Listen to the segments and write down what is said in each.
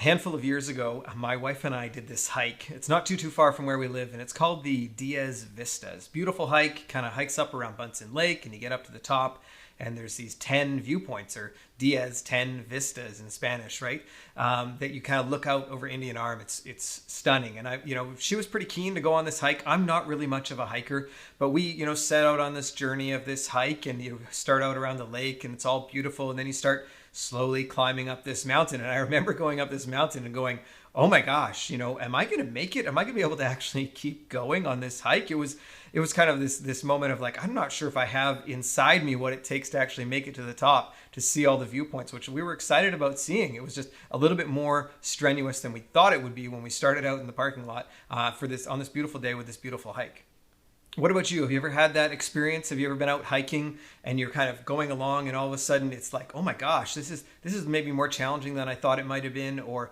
handful of years ago, my wife and I did this hike. It's not too far from where we live, and it's called the Diaz Vistas. Beautiful hike, kind of hikes up around Bunsen Lake, and you get up to the top, and there's these 10 viewpoints, or Diaz 10 vistas in Spanish, right? That you kind of look out over Indian Arm. It's stunning. And she was pretty keen to go on this hike. I'm not really much of a hiker, but we, set out on this journey of this hike, and you start out around the lake, and it's all beautiful, and then you start slowly climbing up this mountain. And I remember going up this mountain and going, oh my gosh, am I going to make it? Am I going to be able to actually keep going on this hike? It was kind of this moment of like, I'm not sure if I have inside me what it takes to actually make it to the top, to see all the viewpoints, which we were excited about seeing. It was just a little bit more strenuous than we thought it would be when we started out in the parking lot on this beautiful day with this beautiful hike. What about you? Have you ever had that experience? Have you ever been out hiking and you're kind of going along and all of a sudden it's like, oh my gosh, this is maybe more challenging than I thought it might have been, or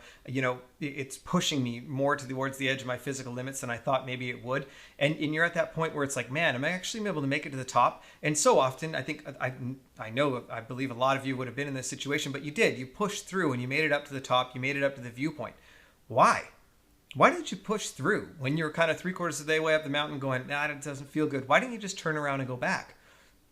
it's pushing me more towards the edge of my physical limits than I thought maybe it would. And you're at that point where it's like, man, am I actually able to make it to the top? And so often, I think I believe a lot of you would have been in this situation, but you did. You pushed through and you made it up to the top. You made it up to the viewpoint. Why? Why did you push through when you're kind of 3/4 of the way up the mountain going, nah, it doesn't feel good? Why didn't you just turn around and go back?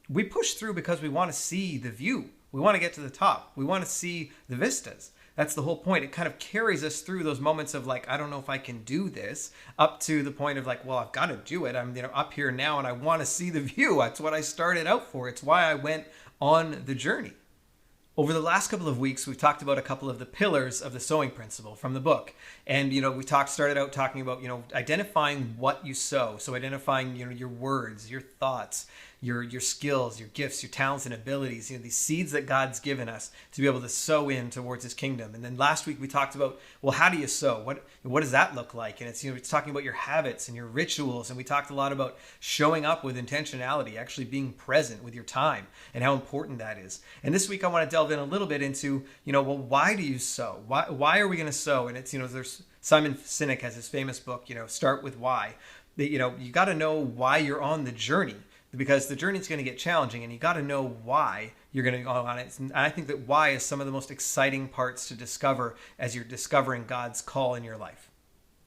We push through because we want to see the view. We want to get to the top. We want to see the vistas. That's the whole point. It kind of carries us through those moments of like, I don't know if I can do this, up to the point of like, well, I've got to do it. I'm up here now and I want to see the view. That's what I started out for. It's why I went on the journey. Over the last couple of weeks, we've talked about a couple of the pillars of the sowing principle from the book. And, we started out talking about, identifying what you sow. So identifying, your words, your thoughts, your skills, your gifts, your talents and abilities, these seeds that God's given us to be able to sow in towards his kingdom. And then last week we talked about, well, how do you sow? What does that look like? And it's talking about your habits and your rituals. And we talked a lot about showing up with intentionality, actually being present with your time and how important that is. And this week I want to delve in a little bit into, why do you sow? Why are we going to sow? And it's, there's Simon Sinek has his famous book, Start with Why. That, you got to know why you're on the journey, because the journey is going to get challenging and you got to know why you're going to go on it. And I think that why is some of the most exciting parts to discover as you're discovering God's call in your life.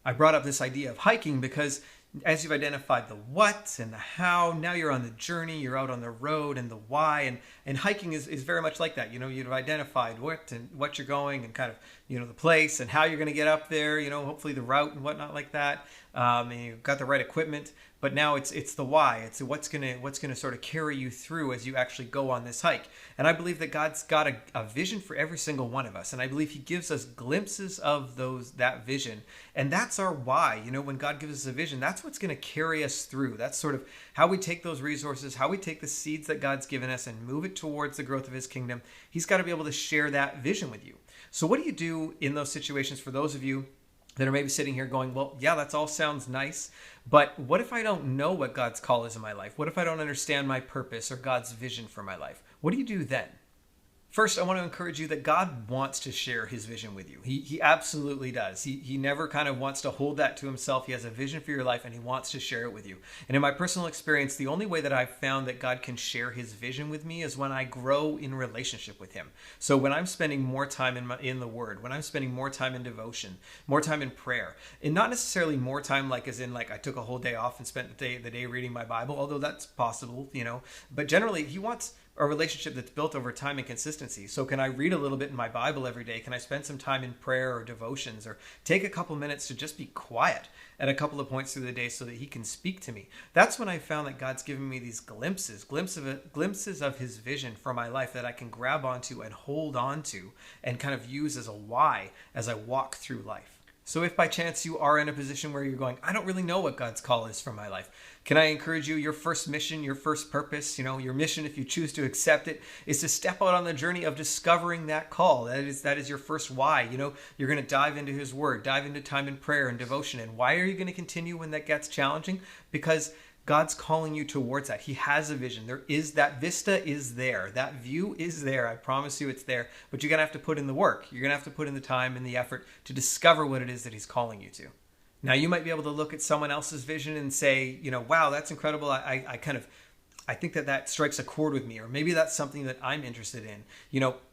I brought up this idea of hiking because as you've identified the what and the how, now you're on the journey, you're out on the road, and the why. And hiking is very much like that. You've identified what you're going and kind of, the place and how you're going to get up there, hopefully the route and whatnot like that. And you've got the right equipment. But now it's the why. It's what's gonna sort of carry you through as you actually go on this hike. And I believe that God's got a vision for every single one of us. And I believe he gives us glimpses of that vision. And that's our why. When God gives us a vision, that's what's going to carry us through. That's sort of how we take those resources, how we take the seeds that God's given us and move it towards the growth of his kingdom. He's got to be able to share that vision with you. So what do you do in those situations for those of you that are maybe sitting here going, well, yeah, that all sounds nice, but what if I don't know what God's call is in my life? What if I don't understand my purpose or God's vision for my life? What do you do then? First, I want to encourage you that God wants to share his vision with you. He absolutely does. He never kind of wants to hold that to himself. He has a vision for your life and he wants to share it with you. And in my personal experience, the only way that I've found that God can share his vision with me is when I grow in relationship with him. So when I'm spending more time in the Word, when I'm spending more time in devotion, more time in prayer, and not necessarily more time like as in like I took a whole day off and spent the day reading my Bible, although that's possible, but generally he wants a relationship that's built over time and consistency. So can I read a little bit in my Bible every day? Can I spend some time in prayer or devotions, or take a couple minutes to just be quiet at a couple of points through the day so that he can speak to me? That's when I found that God's given me these glimpses of his vision for my life that I can grab onto and hold on to and kind of use as a why as I walk through life. So if by chance you are in a position where you're going, I don't really know what God's call is for my life, can I encourage you, your first mission, your first purpose, your mission, if you choose to accept it, is to step out on the journey of discovering that call. That is your first why. You're going to dive into his word, dive into time in prayer and devotion. And why are you going to continue when that gets challenging? Because God's calling you towards that. He has a vision. That vista is there. That view is there. I promise you it's there. But you're going to have to put in the work. You're going to have to put in the time and the effort to discover what it is that he's calling you to. Now, you might be able to look at someone else's vision and say, wow, that's incredible. I think that strikes a chord with me. Or maybe that's something that I'm interested in.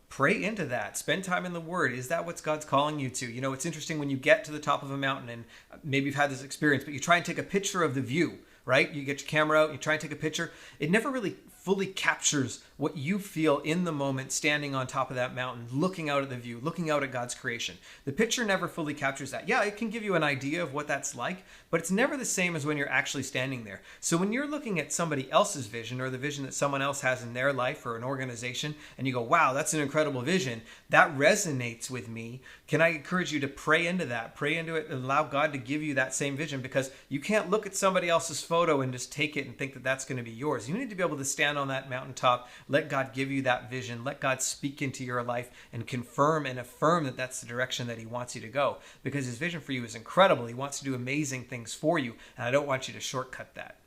pray into that. Spend time in the Word. Is that what God's calling you to? You know, it's interesting when you get to the top of a mountain, and maybe you've had this experience, but you try and take a picture of the view, right? You get your camera out, you try and take a picture. It never really fully captures what you feel in the moment standing on top of that mountain, looking out at the view, looking out at God's creation. The picture never fully captures that. Yeah, it can give you an idea of what that's like, but it's never the same as when you're actually standing there. So when you're looking at somebody else's vision, or the vision that someone else has in their life or an organization, and you go, wow, that's an incredible vision, that resonates with me. Can I encourage you to pray into that? Pray into it and allow God to give you that same vision, because you can't look at somebody else's photo and just take it and think that that's going to be yours. You need to be able to stand on that mountaintop, let God give you that vision, let God speak into your life and confirm and affirm that that's the direction that he wants you to go, because his vision for you is incredible. He wants to do amazing things for you, and I don't want you to shortcut that.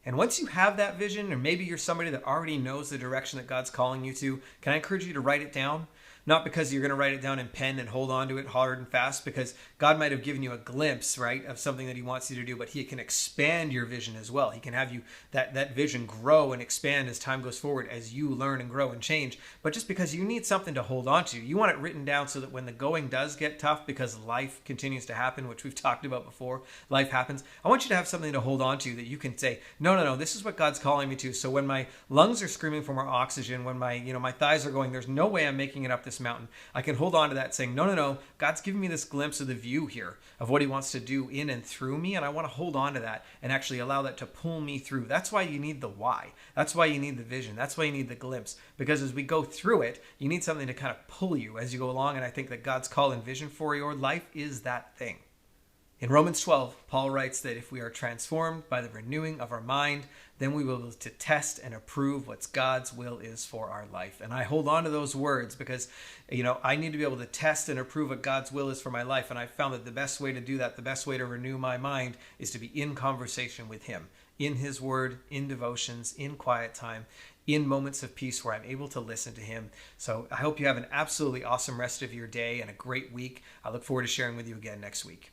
And once you have that vision, or maybe you're somebody that already knows the direction that God's calling you to, can I encourage you to write it down? Not because you're going to write it down in pen and hold on to it hard and fast, because God might have given you a glimpse, right, of something that he wants you to do, but he can expand your vision as well. He can have you, that vision grow and expand as time goes forward, as you learn and grow and change. But just because you need something to hold on to, you want it written down so that when the going does get tough, because life continues to happen, which we've talked about before, life happens, I want you to have something to hold on to that you can say, no, this is what God's calling me to. So when my lungs are screaming for more oxygen, when my thighs are going, there's no way I'm making it up this mountain, I can hold on to that saying, no, God's giving me this glimpse of the view here of what he wants to do in and through me, and I want to hold on to that and actually allow that to pull me through. That's why you need the why. That's why you need the vision. That's why you need the glimpse, because as we go through it, you need something to kind of pull you as you go along, and I think that God's call and vision for your life is that thing. In Romans 12, Paul writes that if we are transformed by the renewing of our mind, then we will be able to test and approve what God's will is for our life. And I hold on to those words because, I need to be able to test and approve what God's will is for my life. And I found that the best way to do that, the best way to renew my mind, is to be in conversation with him, in his word, in devotions, in quiet time, in moments of peace where I'm able to listen to him. So I hope you have an absolutely awesome rest of your day and a great week. I look forward to sharing with you again next week.